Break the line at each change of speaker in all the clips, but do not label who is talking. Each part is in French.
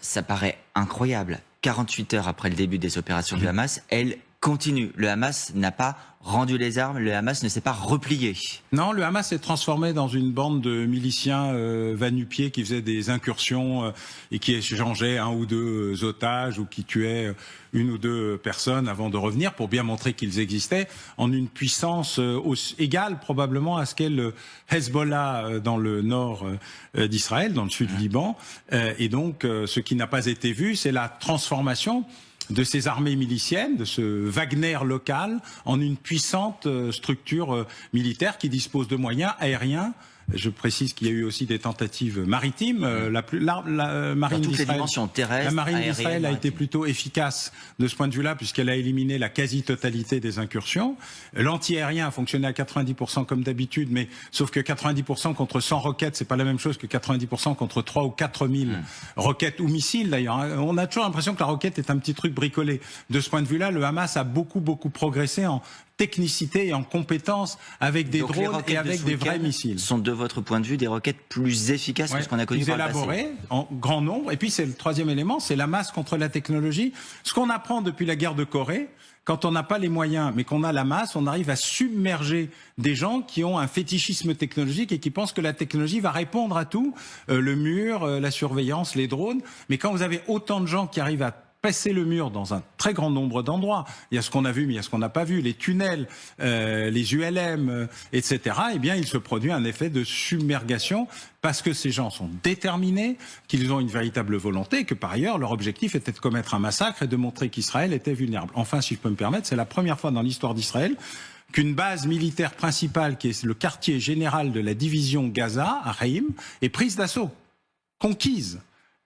ça paraît incroyable. 48 heures après le début des opérations du Hamas, elle continue. Le Hamas n'a pas rendu les armes, le Hamas ne s'est pas replié.
Non, le Hamas s'est transformé dans une bande de miliciens va-nu-pieds qui faisaient des incursions et qui échangeaient un ou deux otages ou qui tuaient une ou deux personnes avant de revenir pour bien montrer qu'ils existaient en une puissance égale probablement à ce qu'est le Hezbollah dans le nord d'Israël, dans le sud du Liban. Et donc, ce qui n'a pas été vu, c'est la transformation de ces armées miliciennes, de ce Wagner local, en une puissante structure militaire qui dispose de moyens aériens. Je précise qu'il y a eu aussi des tentatives maritimes. La marine d'Israël a été plutôt efficace de ce point de vue-là, puisqu'elle a éliminé la quasi-totalité des incursions. L'anti-aérien a fonctionné à 90% comme d'habitude, mais sauf que 90% contre 100 roquettes, c'est pas la même chose que 90% contre 3 ou 4 000 roquettes ou missiles d'ailleurs. On a toujours l'impression que la roquette est un petit truc bricolé. De ce point de vue-là, le Hamas a beaucoup progressé en technicité et en compétences avec des drones et avec des vrais missiles.
Sont de votre point de vue des roquettes plus efficaces que ce qu'on a connu par le passé.
Élaborées en grand nombre. Et puis c'est le troisième élément, c'est la masse contre la technologie. Ce qu'on apprend depuis la guerre de Corée, quand on n'a pas les moyens, mais qu'on a la masse, on arrive à submerger des gens qui ont un fétichisme technologique et qui pensent que la technologie va répondre à tout, le mur, la surveillance, les drones. Mais quand vous avez autant de gens qui arrivent à passer le mur dans un très grand nombre d'endroits. Il y a ce qu'on a vu, mais il y a ce qu'on n'a pas vu, les tunnels, les ULM, etc. Eh bien, il se produit un effet de submergation parce que ces gens sont déterminés, qu'ils ont une véritable volonté et que par ailleurs, leur objectif était de commettre un massacre et de montrer qu'Israël était vulnérable. Enfin, si je peux me permettre, c'est la première fois dans l'histoire d'Israël qu'une base militaire principale, qui est le quartier général de la division Gaza, à Haïm, est prise d'assaut, conquise.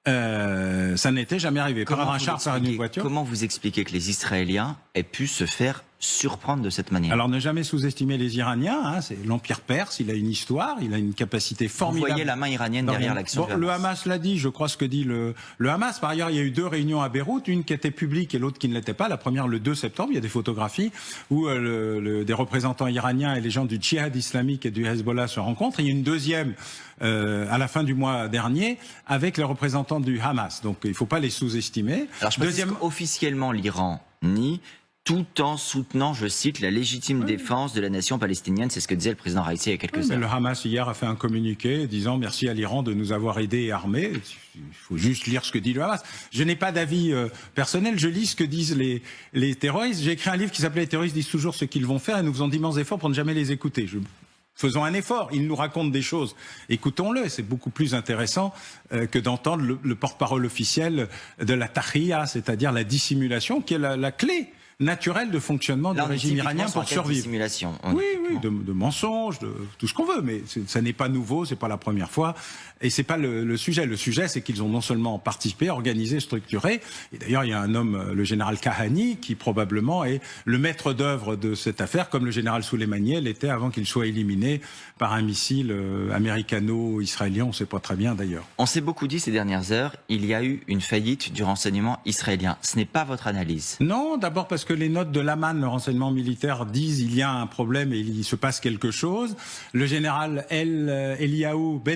Ça n'était jamais arrivé. Par un char, par une voiture.
Comment vous expliquez que les Israéliens aient pu se faire surprendre de cette manière?
Alors ne jamais sous-estimer les Iraniens, hein, c'est l'Empire perse, il a une histoire, il a une capacité formidable.
Vous voyez la main iranienne derrière l'action du Hamas.
Le Hamas l'a dit, je crois ce que dit le Hamas. Par ailleurs, il y a eu 2 réunions à Beyrouth, une qui était publique et l'autre qui ne l'était pas. La première le 2 septembre, il y a des photographies où des représentants iraniens et les gens du djihad islamique et du Hezbollah se rencontrent. Et il y a une deuxième à la fin du mois dernier avec les représentants du Hamas. Donc il ne faut pas les sous-estimer.
Alors je précise qu'officiellement l'Iran nie, tout en soutenant, je cite, la légitime défense de la nation palestinienne. C'est ce que disait le président Raisi il y a quelques heures.
Le Hamas hier a fait un communiqué disant merci à l'Iran de nous avoir aidés et armés. Il faut juste lire ce que dit le Hamas. Je n'ai pas d'avis personnel, je lis ce que disent les terroristes. J'ai écrit un livre qui s'appelait « Les terroristes disent toujours ce qu'ils vont faire et nous faisons d'immenses efforts pour ne jamais les écouter ». Faisons un effort, ils nous racontent des choses, écoutons-le, c'est beaucoup plus intéressant que d'entendre le porte-parole officiel de la tahriya, c'est-à-dire la dissimulation, qui est la clé naturelle de fonctionnement du régime iranien pour survivre.
Dissimulation.
Oui, de mensonges, de tout ce qu'on veut, mais ça n'est pas nouveau, c'est pas la première fois, et c'est pas le sujet. Le sujet, c'est qu'ils ont non seulement participé, organisé, structuré, et d'ailleurs il y a un homme, le général Kahani, qui probablement est le maître d'œuvre de cette affaire, comme le général Soleimani l'était avant qu'il soit éliminé par un missile américano-israélien, on ne sait pas très bien d'ailleurs.
On s'est beaucoup dit ces dernières heures, il y a eu une faillite du renseignement israélien. Ce n'est pas votre analyse?
Non, d'abord parce que les notes de l'Aman, le renseignement militaire, disent il y a un problème et il se passe quelque chose. Le général Ben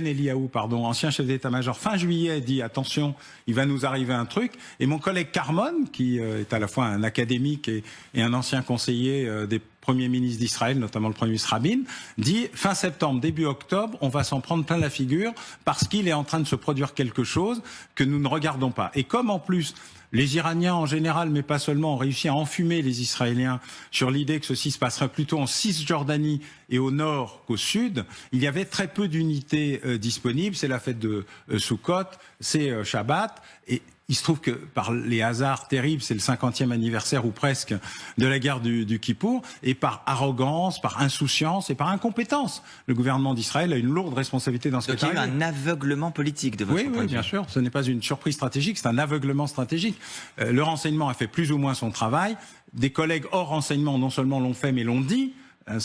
Eliaou, ancien chef d'état-major, fin juillet, dit attention, il va nous arriver un truc. Et mon collègue Carmon, qui est à la fois un académique et un ancien conseiller des Premier ministre d'Israël, notamment le Premier ministre Rabin, dit fin septembre, début octobre, on va s'en prendre plein la figure parce qu'il est en train de se produire quelque chose que nous ne regardons pas. Et comme en plus les Iraniens en général, mais pas seulement, ont réussi à enfumer les Israéliens sur l'idée que ceci se passerait plutôt en Cisjordanie et au nord qu'au sud, il y avait très peu d'unités disponibles. C'est la fête de Sukkot, c'est Shabbat, et il se trouve que par les hasards terribles, c'est le 50e anniversaire ou presque de la guerre du Kippour, et par arrogance, par insouciance et par incompétence, le gouvernement d'Israël a une lourde responsabilité dans ce qui est arrivé.
Donc il y a eu un aveuglement politique de votre point de vue.
Oui, bien sûr. Ce n'est pas une surprise stratégique, c'est un aveuglement stratégique. Le renseignement a fait plus ou moins son travail. Des collègues hors renseignement non seulement l'ont fait, mais l'ont dit.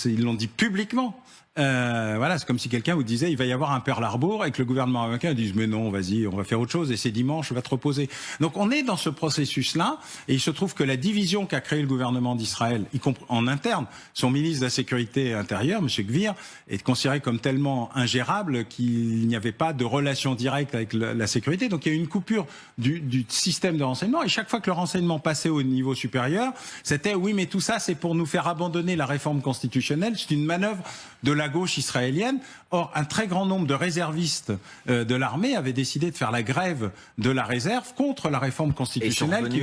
Ils l'ont dit publiquement. Voilà, c'est comme si quelqu'un vous disait il va y avoir un Pearl Harbor et que le gouvernement américain dise mais non, vas-y, on va faire autre chose et c'est dimanche, va te reposer. Donc on est dans ce processus-là et il se trouve que la division qu'a créée le gouvernement d'Israël, en interne, son ministre de la Sécurité intérieure, M. Gvir, est considéré comme tellement ingérable qu'il n'y avait pas de relation directe avec la sécurité. Donc il y a eu une coupure du système de renseignement et chaque fois que le renseignement passait au niveau supérieur, c'était oui mais tout ça c'est pour nous faire abandonner la réforme constitutionnelle, c'est une manœuvre de la gauche israélienne. Or, un très grand nombre de réservistes de l'armée avaient décidé de faire la grève de la réserve contre la réforme constitutionnelle qui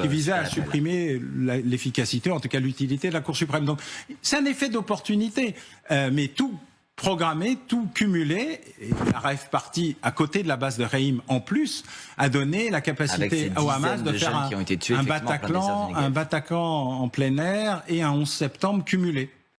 visait à supprimer l'efficacité, en tout cas l'utilité de la Cour suprême. Donc, c'est un effet d'opportunité, mais tout programmé, tout cumulé, et la RAF partie à côté de la base de Reim en plus, a donné la capacité au Hamas de faire un Bataclan en plein air et un 11 septembre cumulé.